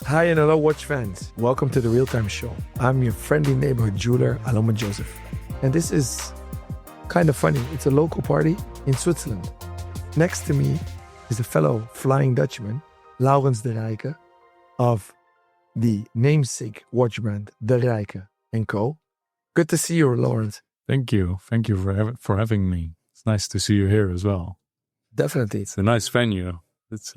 Hi and hello, watch fans. Welcome to the Real Time Show. I'm your friendly neighborhood jeweler, Aloma Joseph. And this is kind of funny. It's a local party in Switzerland. Next to me is a fellow Flying Dutchman, Laurens de Rijke, of the namesake watch brand, De Rijke & Co. Good to see you, Laurens. Thank you. Thank you for having me. It's nice to see you here as well. Definitely. It's a nice venue. It's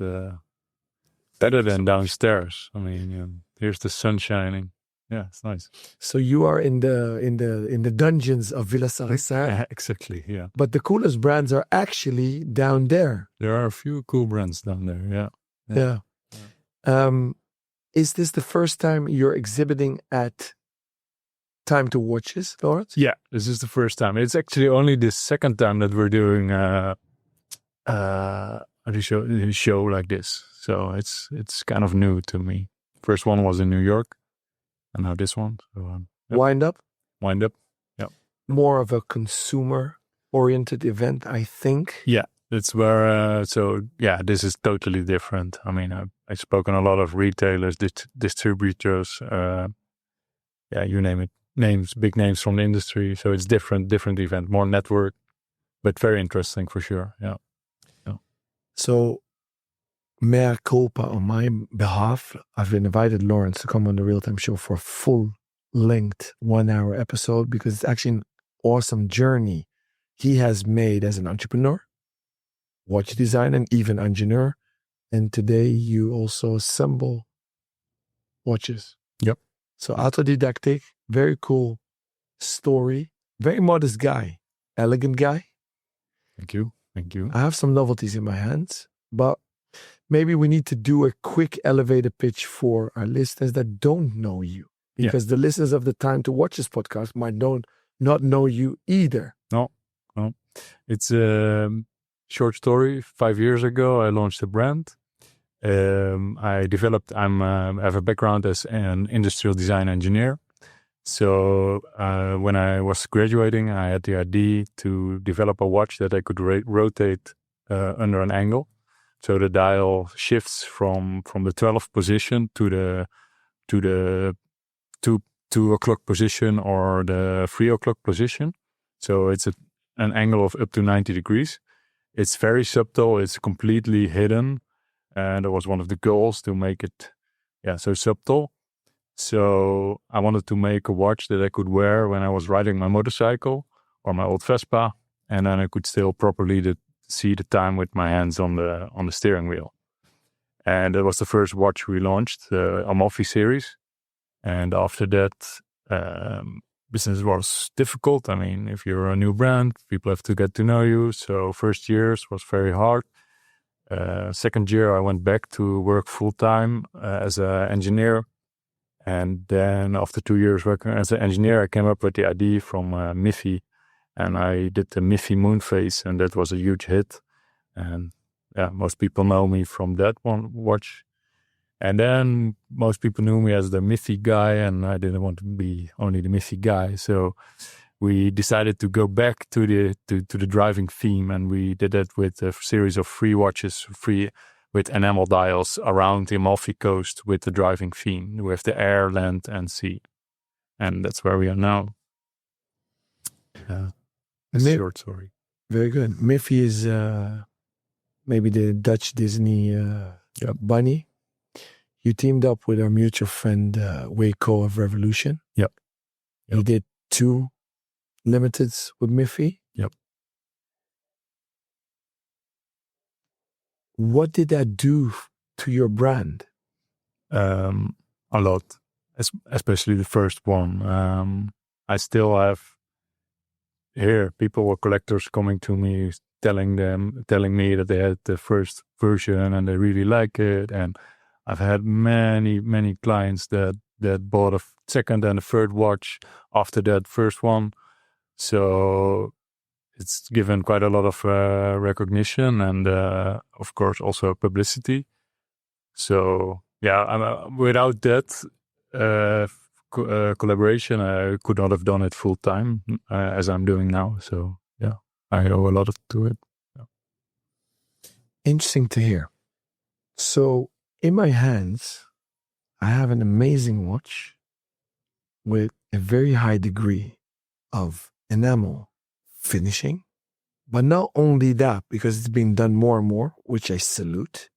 better than downstairs. I mean, here's the sun shining. Yeah, it's nice. So you are in the dungeons of Villa Sarrazin. Yeah, exactly. Yeah. But the coolest brands are actually down there. There are a few cool brands down there. Yeah. Is this the first time you're exhibiting at Time to Watches, Laurens? Yeah, this is the first time. It's actually only the second time that we're doing a show like this. So it's kind of new to me. First one was in New York, and now this one. So Wind Up? Yeah. More of a consumer-oriented event, I think. Yeah, that's where. This is totally different. I mean, I've spoken a lot of retailers, distributors. You name it. Big names from the industry. So it's different event, more network, but very interesting for sure. Yeah. So, mea culpa on my behalf. I've invited Laurens to come on the Real Time Show for a full-length 1-hour episode because it's actually an awesome journey he has made as an entrepreneur, watch designer, and even engineer. And today you also assemble watches. Yep. So autodidactic, very cool story, very modest guy, elegant guy. Thank you. I have some novelties in my hands, but maybe we need to do a quick elevator pitch for our listeners that don't know you, because the listeners of the Time to Watch this podcast might not know you either. No. It's a short story. 5 years ago, I launched a brand. I have a background as an industrial design engineer. So when I was graduating, I had the idea to develop a watch that I could rotate under an angle. So the dial shifts from the 12th position to the 2 o'clock position or the 3 o'clock position. So it's an angle of up to 90 degrees. It's very subtle. It's completely hidden. And that was one of the goals, to make it so subtle. So I wanted to make a watch that I could wear when I was riding my motorcycle or my old Vespa, and then I could still properly see the time with my hands on the steering wheel. And that was the first watch we launched, Amalfi series. And after that, business was difficult. I mean, if you're a new brand, people have to get to know you. So first years was very hard. Second year, I went back to work full-time as an engineer. And then after 2 years working as an engineer, I came up with the idea from Miffy. And I did the Miffy moon phase, and that was a huge hit. And most people know me from that one watch. And then most people knew me as the Miffy guy, and I didn't want to be only the Miffy guy. So we decided to go back to the driving theme, and we did that with a series of free watches, with enamel dials around the Amalfi Coast with the driving theme, with the air, land, and sea. And that's where we are now. Short story. Very good. Miffy is maybe the Dutch Disney bunny. You teamed up with our mutual friend Waco of Revolution. Yep. You did 2 limiteds with Miffy. Yep. What did that do to your brand? A lot, especially the first one. I still have here people or collectors coming to me, telling me that they had the first version and they really like it. And I've had many clients that bought a second and a third watch after that first one. So it's given quite a lot of recognition and, of course, also publicity. So, without that collaboration, I could not have done it full time as I'm doing now. So, I owe a lot to it. Yeah. Interesting to hear. So, in my hands, I have an amazing watch with a very high degree of enamel finishing. But not only that, because it's being done more and more, which I salute,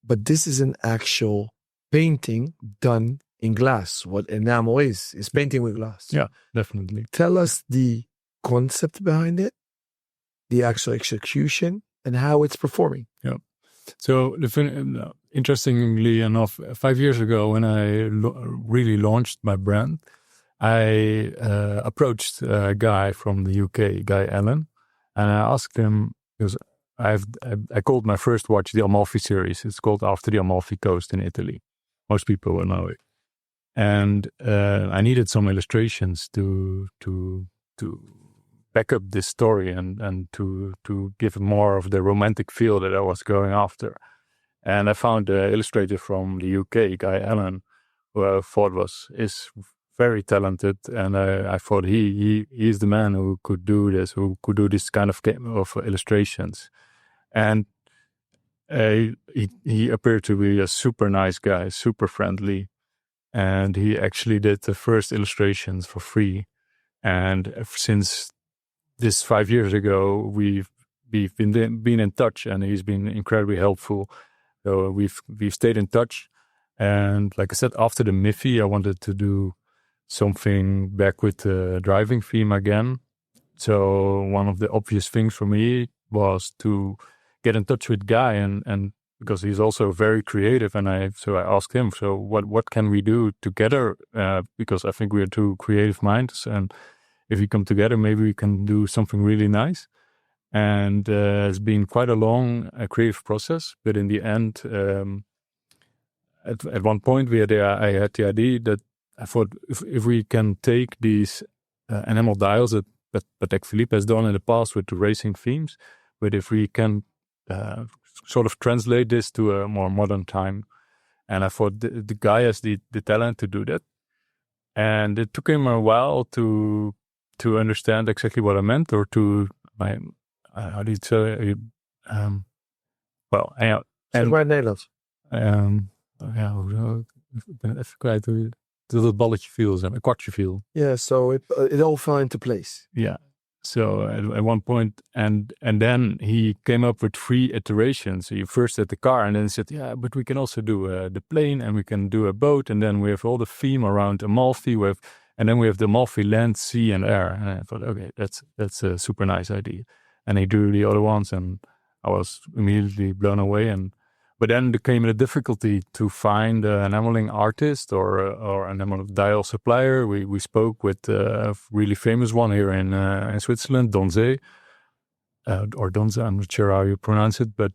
but this is an actual painting done in glass. What enamel is painting with glass. Yeah, definitely. Tell us the concept behind it, the actual execution, and how it's performing. Yeah. So interestingly enough, 5 years ago when I really launched my brand, I approached a guy from the UK, Guy Allen, and I asked him, because I called my first watch the Amalfi series. It's called after the Amalfi Coast in Italy. Most people will know it. And I needed some illustrations to back up this story and to give more of the romantic feel that I was going after. And I found an illustrator from the UK, Guy Allen, who I thought is very talented, and I thought he's the man who could do this kind of illustrations. And he appeared to be a super nice guy, super friendly, and he actually did the first illustrations for free. And since this 5 years ago, we've been in touch, and he's been incredibly helpful. So we've stayed in touch. And like I said, after the Miffy, I wanted to do something back with the driving theme again. So one of the obvious things for me was to get in touch with Guy, and because he's also very creative, and I asked him, so what can we do together? Because I think we are two creative minds, and if we come together, maybe we can do something really nice. And it's been quite a long creative process, but in the end, at one point I had the idea that I thought if we can take these enamel dials that Patek Philippe has done in the past with the racing themes, but if we can sort of translate this to a more modern time, and I thought the guy has the talent to do that, and it took him a while to understand exactly what I meant, or to how do you say? Well, ja. Zeg maar in het Nederlands. Ja, ik ben het even kwijt hoe dat het balletje viel, zeg maar, een kwartje viel. Yeah, so it all fell into place. Yeah. So at one point, and then he came up with 3 iterations. He first had the car, and then he said, yeah, but we can also do the plane, and we can do a boat, and then we have all the theme around Amalfi, and then we have the Amalfi land, sea, and air. And I thought, okay, that's a super nice idea. And he drew the other ones, and I was immediately blown away. But then there came a difficulty to find an enameling artist or an enamel dial supplier. We spoke with a really famous one here in Switzerland, Donze, or Donze, I'm not sure how you pronounce it, but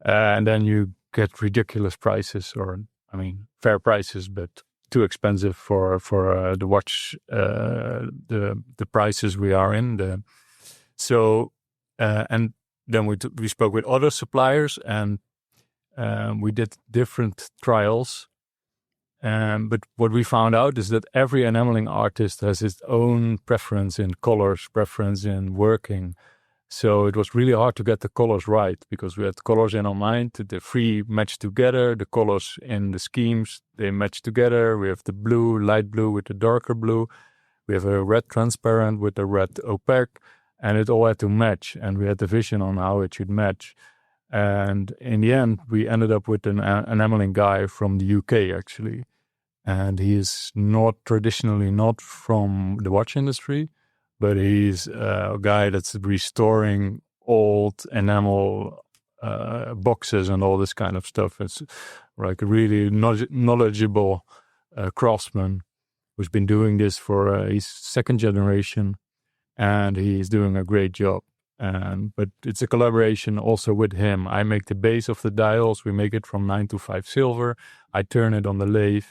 and then you get ridiculous prices, or I mean fair prices, but too expensive for the watch, the prices we are in. And then we spoke with other suppliers, and we did different trials. But what we found out is that every enameling artist has his own preference in colors, preference in working. So it was really hard to get the colors right, because we had colors in our mind, the 3 match together, the colors in the schemes, they match together. We have the blue, light blue with the darker blue. We have a red transparent with the red opaque, and it all had to match. And we had the vision on how it should match. And in the end, we ended up with an enameling guy from the UK, actually. And he is traditionally not from the watch industry, but he's a guy that's restoring old enamel boxes and all this kind of stuff. It's like a really knowledgeable craftsman who's been doing this for his 2nd generation, and he's doing a great job. But it's a collaboration also with him. I make the base of the dials. We make it from 925 silver. I turn it on the lathe.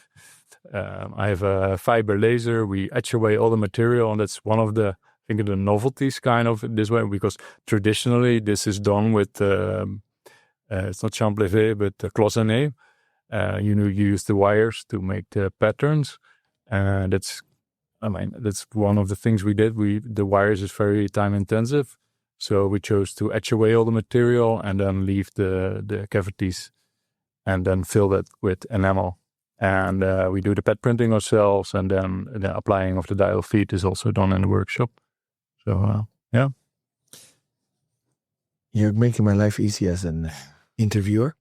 I have a fiber laser. We etch away all the material, and that's one of the novelties kind of this way, because traditionally this is done with it's not champlevé but cloisonné. You use the wires to make the patterns, and that's one of the things we did. The wires is very time intensive, so we chose to etch away all the material and then leave the cavities, and then fill that with enamel. And we do the pet printing ourselves, and then the applying of the dial feed is also done in the workshop. So, yeah. You're making my life easy as an interviewer.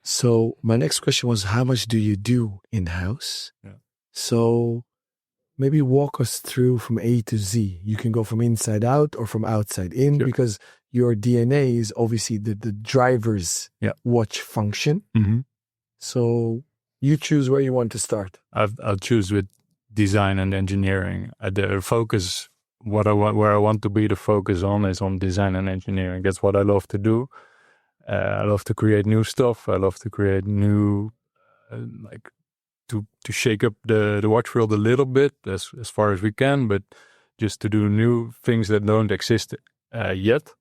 So my next question was, how much do you do in-house? Yeah. So maybe walk us through from A to Z. You can go from inside out or from outside in, Sure. because your DNA is obviously the driver's watch function. Mm-hmm. So you choose where you want to start. I'll choose with design and engineering. The focus, where I want to be the focus on is on design and engineering. That's what I love to do. I love to create new stuff. I love to create new, to shake up the watch world a little bit as far as we can, but just to do new things that don't exist yet,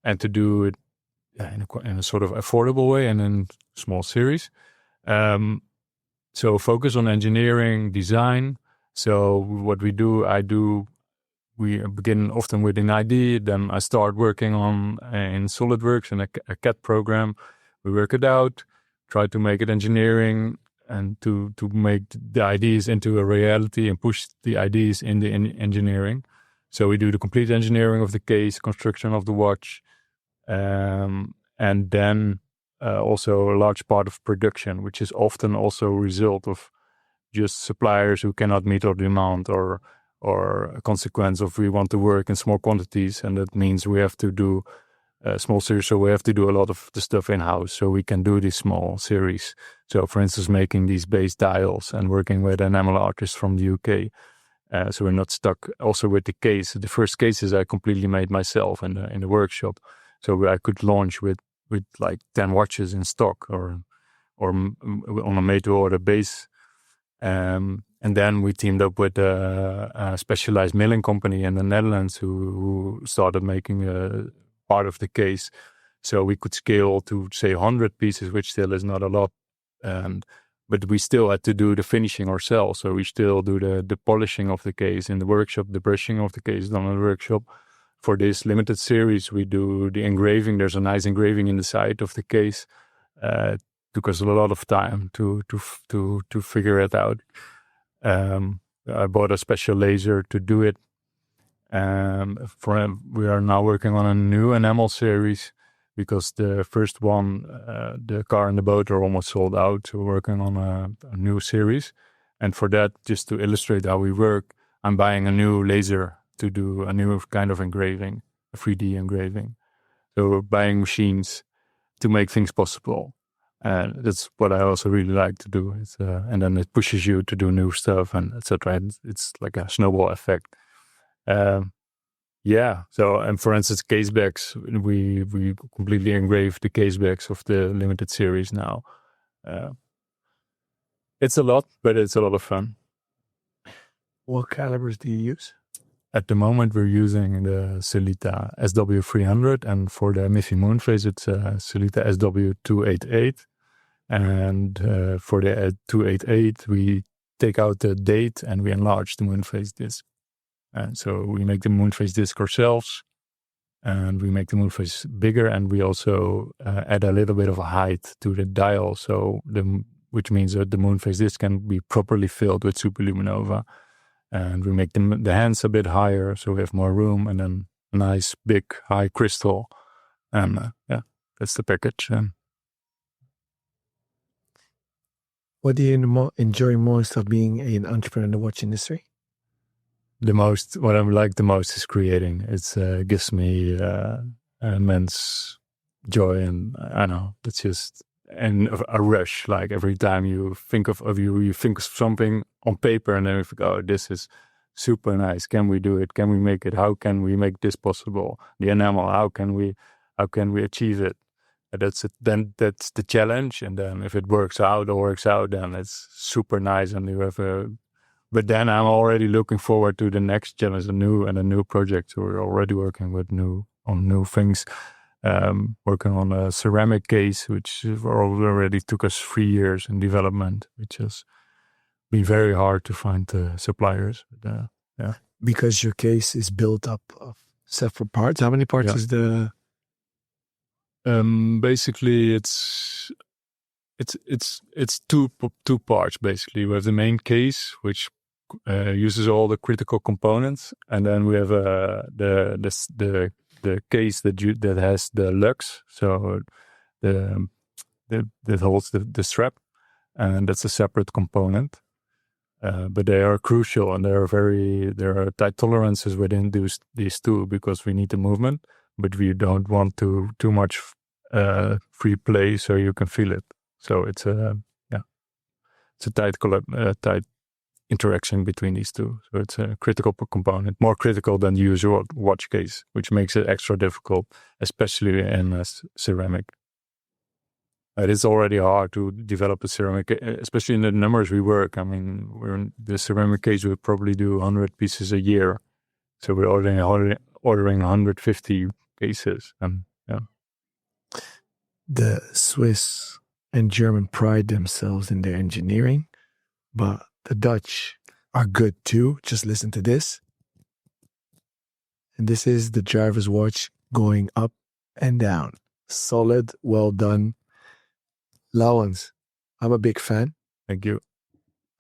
and to do it in a sort of affordable way and in small series. So focus on engineering, design. So what we do, we begin often with an idea, then I start working on in SolidWorks and a CAD program. We work it out, try to make it engineering, and to make the ideas into a reality and push the ideas in the engineering. So we do the complete engineering of the case, construction of the watch, and then also a large part of production, which is often also a result of just suppliers who cannot meet our demand, or a consequence of we want to work in small quantities, and that means we have to do small series. So we have to do a lot of the stuff in-house so we can do these small series. So for instance, making these base dials and working with an enamel artist from the UK. So we're not stuck also with the case. The first cases I completely made myself in the workshop. So I could launch with like 10 watches in stock or on a made-to-order base. And then we teamed up with a specialized milling company in the Netherlands who started making a part of the case. So we could scale to, say, 100 pieces, which still is not a lot. But we still had to do the finishing ourselves. So we still do the polishing of the case in the workshop, the brushing of the case done in the workshop. For this limited series, we do the engraving. There's a nice engraving in the side of the case. Took us a lot of time to figure it out. I bought a special laser to do it. We are now working on a new enamel series, because the first one, the car and the boat, are almost sold out. So we're working on a new series. And for that, just to illustrate how we work, I'm buying a new laser to do a new kind of engraving, a 3D engraving. So we're buying machines to make things possible. And that's what I also really like to do. And then it pushes you to do new stuff, and etc. It's like a snowball effect. So, and for instance, casebacks, we completely engraved the casebacks of the limited series now. It's a lot, but it's a lot of fun. What calibers do you use? At the moment, we're using the Sellita SW300, and for the Miffy Moonface, it's Sellita SW288. And for the 288, we take out the date and we enlarge the Moonface disc. And so we make the Moonface disc ourselves, and we make the Moonface bigger, and we also add a little bit of a height to the dial, which means that the Moonface disc can be properly filled with superluminova. And we make the hands a bit higher, so we have more room, and then a nice big high crystal. And that's the package. What do you enjoy most of being an entrepreneur in the watch industry? What I like the most is creating. It gives me immense joy, and I know it's just a rush. Like every time you think of you think of something on paper, and then you think, oh, this is super nice. Can we do it? Can we make it? How can we make this possible? The enamel. How can we achieve it? That's the challenge. And then if it works out, then it's super nice, and you have But then I'm already looking forward to the next challenge, a new project. So we're already working on new things. Working on a ceramic case, which already took us 3 years in development, which has been very hard to find suppliers. But, Because your case is built up of several parts. How many parts is the? Basically, it's It's two parts basically. We have the main case, which uses all the critical components, and then we have the case that has the lugs, so that holds the strap, and that's a separate component. But they are crucial, and there are tight tolerances within these two, because we need the movement, but we don't want too much free play, so you can feel it. So it's a tight interaction between these two. So it's a critical component, more critical than the usual watch case, which makes it extra difficult, especially in ceramic. It is already hard to develop a ceramic, especially in the numbers we work. I mean, the ceramic case, we probably do 100 pieces a year. So we're ordering 150 cases. The Swiss and German pride themselves in their engineering, but the Dutch are good too. Just listen to this. And this is the driver's watch going up and down. Solid, well done. Laurens, I'm a big fan. Thank you.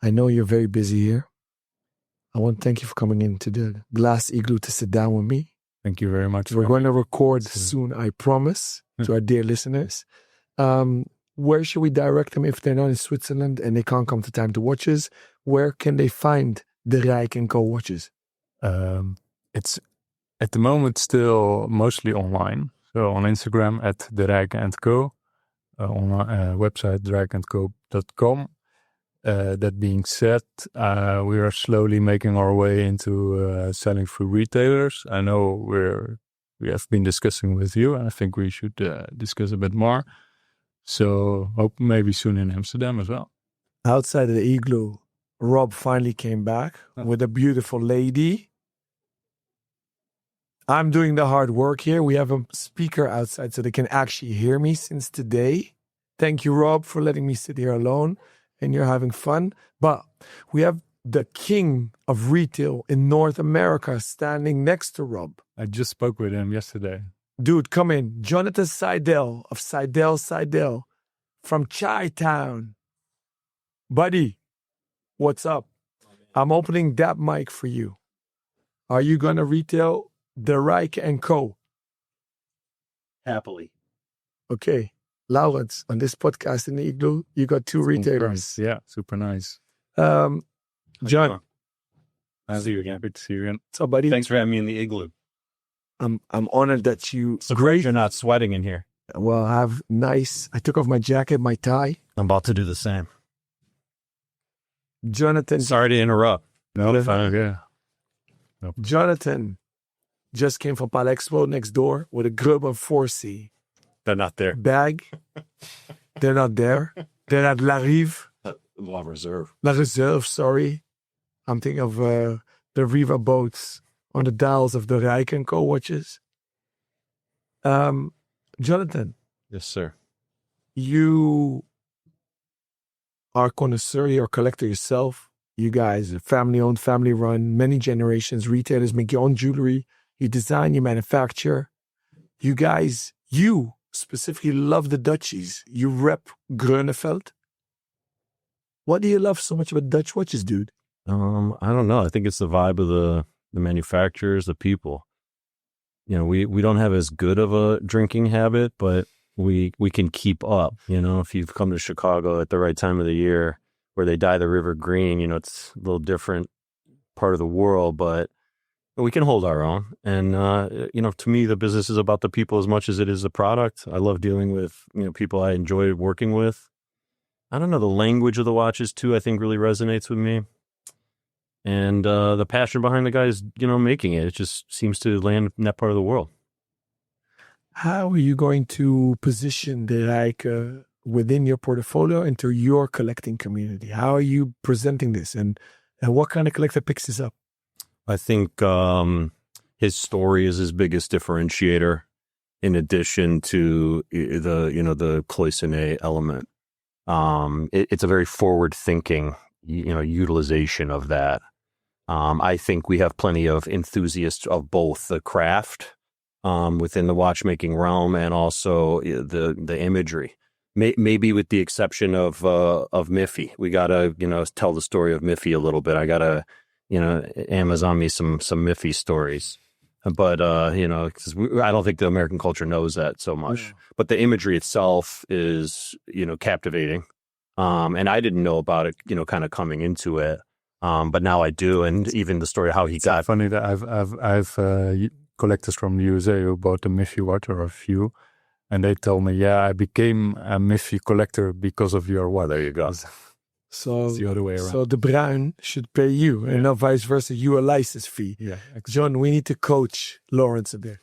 I know you're very busy here. I want to thank you for coming into the Glass Igloo to sit down with me. Thank you very much. We're going to record soon, I promise, to our dear listeners. Where should we direct them if they're not in Switzerland and they can't come to Time to Watches? Where can they find the Rijke & Co. watches? It's at the moment still mostly online. So on Instagram at the Rijke & Co. On our website, rijkeandco.com. That being said, we are slowly making our way into selling through retailers. I know we have been discussing with you, and I think we should discuss a bit more. So hope maybe soon in Amsterdam as well. Outside of the igloo, Rob finally came back with a beautiful lady. I'm doing the hard work here. We have a speaker outside so they can actually hear me since today. Thank you, Rob, for letting me sit here alone, and you're having fun. But we have the king of retail in North America standing next to Rob. I just spoke with him yesterday. Dude, come in. Jonathan Seidel of Seidel from Chi-Town. Buddy, what's up? I'm opening that mic for you. Are you going to retail the Rijke & Co? Happily. Okay. Laurens, on this podcast in the Igloo, you got two retailers. Yeah, super nice. John. Nice to see you again. Good to see you again. So, buddy. Thanks for having me in the Igloo. I'm honored that you... So great you're not sweating in here. Well, I took off my jacket, my tie. I'm about to do the same. Jonathan. Sorry to interrupt. No, fine, yeah. Nope. Jonathan just came from Palexpo next door with a Gruber 4C. They're not there. Bag. They're not there. They're at La Rive. La Reserve. La Reserve, sorry. I'm thinking of the Riva boats on the dials of the Rijke & Co. watches. Jonathan. Yes, sir. You are a connoisseur, you're a collector yourself. You guys are family-owned, family-run, many generations, retailers, make your own jewelry. You design, you manufacture. You guys, you specifically love the Dutchies. You rep Groeneveld. What do you love so much about Dutch watches, dude? I don't know. I think it's the vibe of the manufacturers, the people. You know, we don't have as good of a drinking habit, but we can keep up. You know, if you've come to Chicago at the right time of the year where they dye the river green, you know, it's a little different part of the world, but we can hold our own. And, you know, to me, the business is about the people as much as it is the product. I love dealing with, you know, people I enjoy working with. I don't know, the language of the watches too, I think really resonates with me. And the passion behind the guys, you know, making it just seems to land in that part of the world. How are you going to position the Rijke within your portfolio into your collecting community? How are you presenting this? And what kind of collector picks this up? I think his story is his biggest differentiator in addition to the cloisonné element. It's a very forward-thinking, you know, utilization of that. I think we have plenty of enthusiasts of both the craft within the watchmaking realm and also the imagery. maybe with the exception of Miffy. We gotta, tell the story of Miffy a little bit. I gotta, Amazon me some Miffy stories. But, 'cause I don't think the American culture knows that so much. Yeah. But the imagery itself is, captivating. And I didn't know about it, kind of coming into it. But now I do. And even the story how he got. Funny that I've collectors from the USA who bought the Miffy watch, or a few. And they told me, yeah, I became a Miffy collector because of your watch. There you go. So It's the other way around. So De Bruin should pay you, and not vice versa. You a license fee. Yeah, John, we need to coach Lawrence a bit.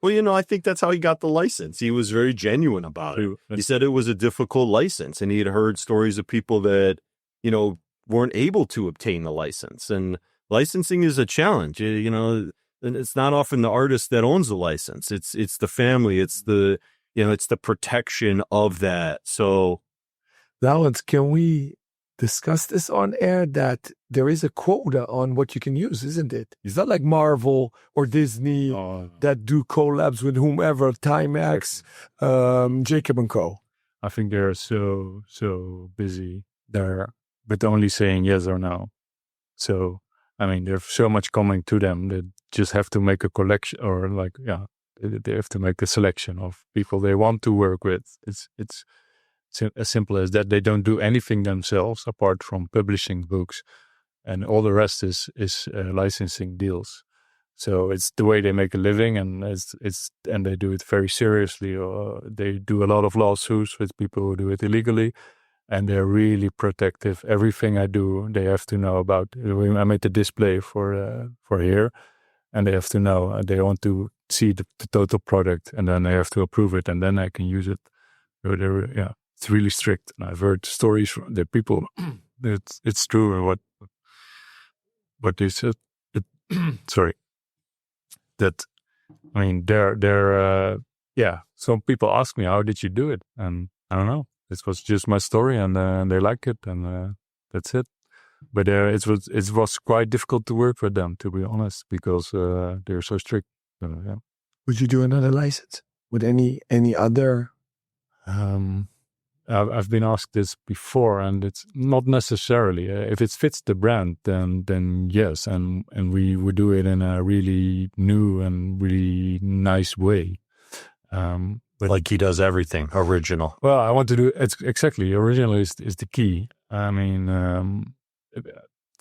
Well, I think that's how he got the license. He was very genuine about it. He said it was a difficult license, and he had heard stories of people that, weren't able to obtain the license. And licensing is a challenge. And it's not often the artist that owns the license. It's the family. It's it's the protection of that. So, Lawrence, can we discuss this on air, that there is a quota on what you can use, isn't it? It's not like Marvel or Disney that do collabs with whomever, Timex, Jacob & Co. I think they're so busy there, but only saying yes or no. So, I mean, there's so much coming to them. They just have to make a collection, or they have to make a selection of people they want to work with. It's as simple as that. They don't do anything themselves apart from publishing books, and all the rest is licensing deals. So it's the way they make a living, and and they do it very seriously. They do a lot of lawsuits with people who do it illegally, and they're really protective. Everything I do, they have to know about. I made the display for here, and they have to know. They want to see the total product, and then they have to approve it, and then I can use it. So it's really strict. And I've heard stories from the people. It's true what they said. Sorry. That, I mean, some people ask me, how did you do it? And I don't know. It was just my story, and they like it, and that's it. But it was quite difficult to work with them, to be honest, because they're so strict. Would you do another license with any other? I've been asked this before, and it's not necessarily. If it fits the brand, then yes, and we would do it in a really new and really nice way. But like he does everything original. Well, I want to do it's exactly original is the key. I mean, it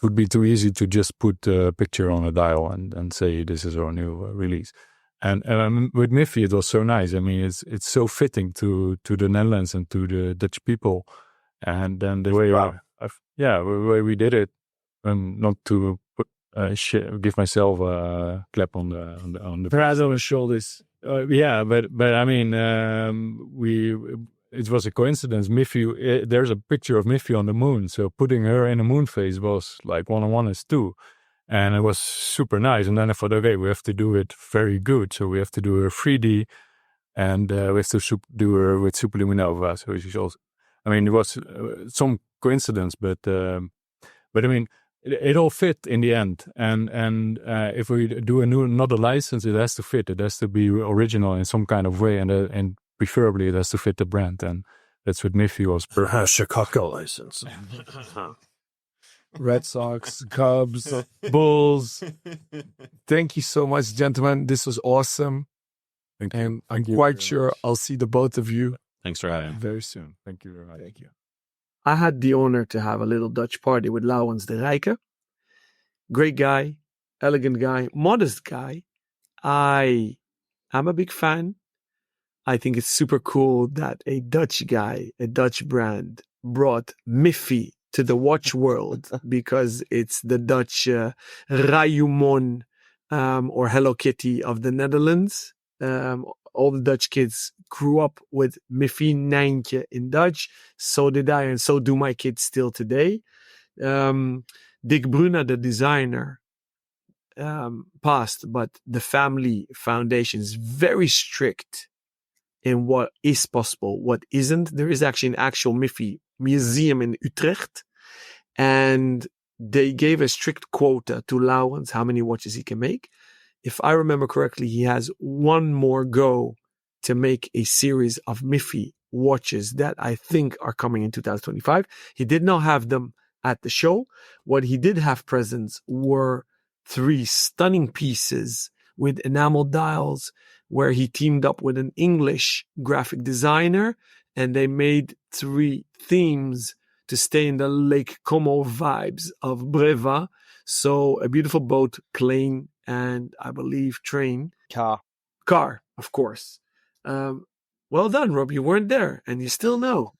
would be too easy to just put a picture on a dial and say this is our new release. And with Miffy, it was so nice. I mean, it's so fitting to the Netherlands and to the Dutch people. And then the way the way we did it, not to put, give myself a clap on the Perhaps on the shoulders. But I mean, it was a coincidence. Miffy, there's a picture of Miffy on the moon, so putting her in a moon phase was like 1 on 1 is 2. And it was super nice. And then I thought, okay, we have to do it very good. So we have to do her 3D, and we have to do her with Superluminova. So she's also, I mean, it was some coincidence, but I mean, it all fit in the end. And if we do another license, it has to fit. It has to be original in some kind of way, and preferably it has to fit the brand. And that's what Miffy was. Chicago license. Red Sox, Cubs, Bulls. Thank you so much, gentlemen. This was awesome. Thank you. And I'm quite sure I'll see the both of you Thanks for having me. very soon. Thank you very much. Thank you. I had the honor to have a little Dutch party with Lawrence de Rijke. Great guy, elegant guy, modest guy. I am a big fan. I think it's super cool that a Dutch guy, a Dutch brand, brought Miffy to the watch world, because it's the Dutch Rayumon or Hello Kitty of the Netherlands. All the Dutch kids grew up with Miffy Nijntje in Dutch. So did I, and so do my kids still today. Dick Bruna, the designer, passed, but the family foundation is very strict in what is possible, what isn't. There is actually an actual Miffy museum in Utrecht, and they gave a strict quota to Lawrence how many watches he can make. If I remember correctly, he has one more go to make a series of Miffy watches that I think are coming in 2025. He did not have them at the show. What he did have presents were 3 stunning pieces with enamel dials where he teamed up with an English graphic designer, and they made 3 themes to stay in the Lake Como vibes of Breva. So a beautiful boat, plane, and I believe train. Car, of course. Well done, Rob. You weren't there, and you still know.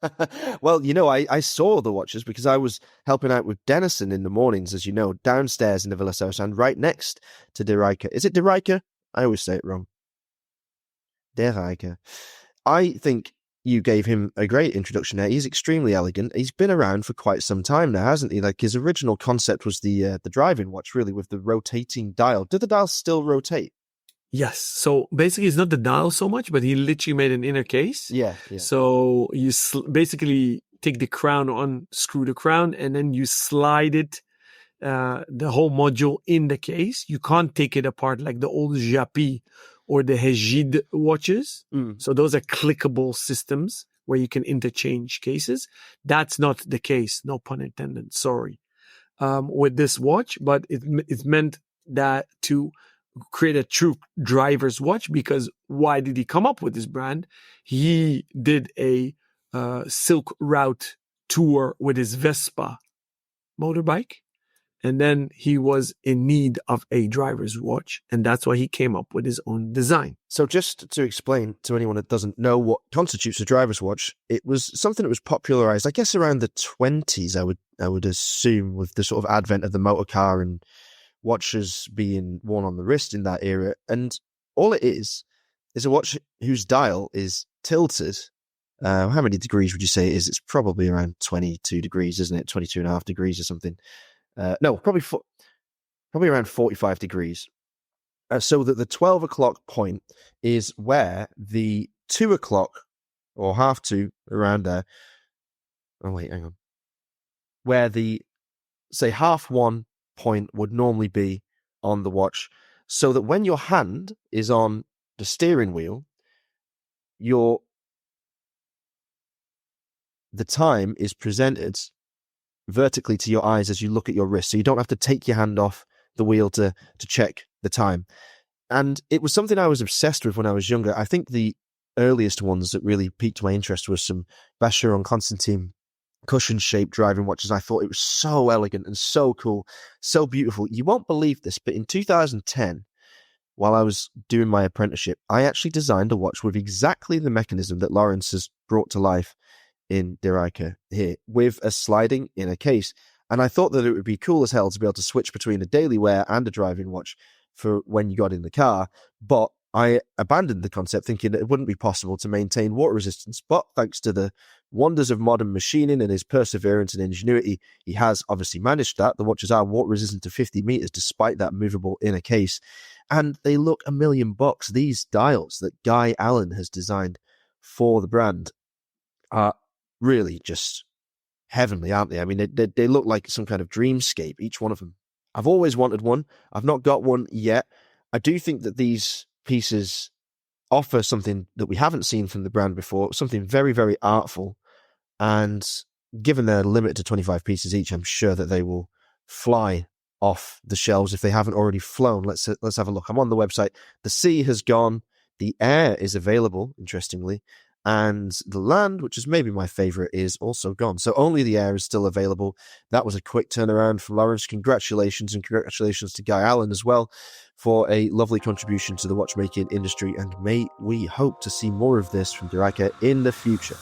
Well, I saw the watches because I was helping out with Dennison in the mornings, as you know, downstairs in the Villa House and right next to De Rijke. Is it De Rijke? I always say it wrong. De Rijke. I think you gave him a great introduction there. He's extremely elegant. He's been around for quite some time now, hasn't he? Like, his original concept was the driving watch, really, with the rotating dial. Do the dials still rotate? Yes. So basically, it's not the dial so much, but he literally made an inner case. Yeah. So you basically take the crown, unscrew the crown, and then you slide it, the whole module in the case. You can't take it apart like the old Japy or the Hegide watches. So those are clickable systems where you can interchange cases. That's not the case. No pun intended. Sorry. With this watch, but it's meant that to create a true driver's watch, because why did he come up with this brand? He did a Silk Route tour with his Vespa motorbike, and then he was in need of a driver's watch, and that's why he came up with his own design. So just to explain to anyone that doesn't know what constitutes a driver's watch, it was something that was popularized, I guess, around the 20s, I would assume, with the sort of advent of the motor car and watches being worn on the wrist in that era. And all it is a watch whose dial is tilted. How many degrees would you say it is? It's probably around 22 degrees, isn't it? 22 and a half degrees or something. No, probably around 45 degrees. So that the 12 o'clock point is where the 2 o'clock or 2:30 around there. Oh, wait, hang on. Where the, say, 1:30 point would normally be on the watch, so that when your hand is on the steering wheel, the time is presented vertically to your eyes as you look at your wrist, so you don't have to take your hand off the wheel to check the time. And it was something I was obsessed with when I was younger. I think the earliest ones that really piqued my interest was some Vacheron Constantin cushion-shaped driving watches. I thought it was so elegant and so cool, so beautiful. You won't believe this, but in 2010, while I was doing my apprenticeship, I actually designed a watch with exactly the mechanism that Lawrence has brought to life in De Rijke here, with a sliding inner case. And I thought that it would be cool as hell to be able to switch between a daily wear and a driving watch for when you got in the car. But I abandoned the concept, thinking that it wouldn't be possible to maintain water resistance. But thanks to the wonders of modern machining and his perseverance and ingenuity, he has obviously managed that. The watches are water resistant to 50 meters despite that movable inner case. And they look $1 million. These dials that Guy Allen has designed for the brand are really just heavenly, aren't they? I mean, they look like some kind of dreamscape, each one of them. I've always wanted one. I've not got one yet. I do think that these pieces offer something that we haven't seen from the brand before, something very, very artful. And given they're limited to 25 pieces each, I'm sure that they will fly off the shelves if they haven't already flown. Let's have a look. I'm on the website. The sea has gone. The air is available, interestingly. And the land, which is maybe my favorite, is also gone. So only the air is still available. That was a quick turnaround from Lawrence. Congratulations, and congratulations to Guy Allen as well for a lovely contribution to the watchmaking industry. And may we hope to see more of this from De Rijke in the future.